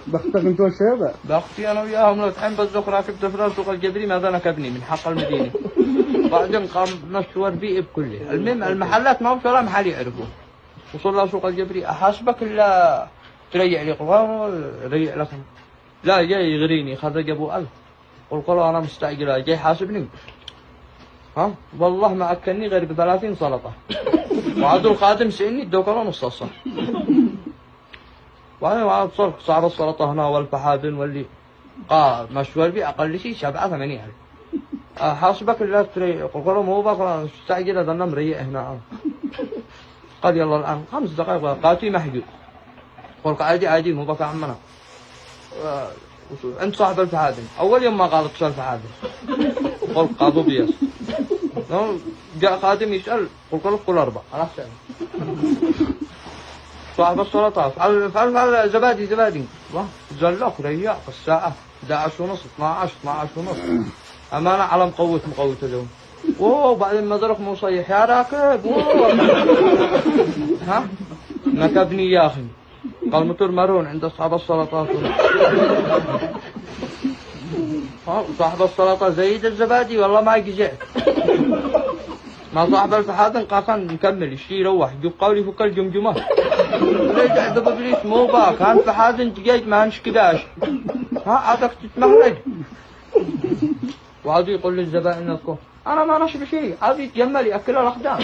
بختك انت والشباب؟ بختي انا وياهم لو الحين بزق راكب دفران سوق الجبري ماذا نكبني من حق المدينه. بعدين قام مشوار بي بكله. المهم المحلات ما ولا محل يعرفوا. وصلنا سوق الجبري احاسبك الا تريع لي قوام ريع لكم. لا جاي يغريني خذ جابوا 1000. قلت له انا مستعجل جاي حاسبني. ها والله ما اكلني غير ب30 سلطه. وعاد الخادم سألني ادوكله نص الصح. وأنا صعب السلطة هنا والفحادن واللي مشوار بي أقل شيء 7-8 ألف. حاسبك اللي تري قلت له مو بقى استعجل هذا مريء هنا. قال يلا الآن 5 دقائق قاتي محجوز. قلت عادي مو بقى عمنا. أنت صاحب الفحادن. أول يوم ما قالت شو الفحادن. قلت قاضوا بيس. جاء خادم يسأل قلت له قل 4 خلاص سأل. صاحب السلطة فعل زبادي زلق رياء في الساعة 11:30 12:30. أمانة على مقوت اليوم. وبعدين مدرك مصيح يا راكب. ها نكبني يا أخي. قال متر مرون عند أصحاب السلطات. صاحب السلطة زيد الزبادي والله ما جزعت. ما صاحب الفحادن قاكان نكمل يشتي يروح يجيب قولي فك الجمجمة. رجع ببليس مو باك كان فحادن دجاج ما نشكداش. عادك تتمهرج. وعادي يقول للزبائن لكم انا ما نشب شيء عادي يتجمل ياكل الاقدام.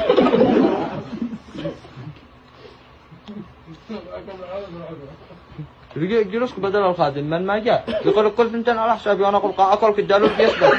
يجي جلوسك بدل الخادم من ما جاء يقول كل ثنتين على حسابي وانا اقول اكل كدالو يسبح.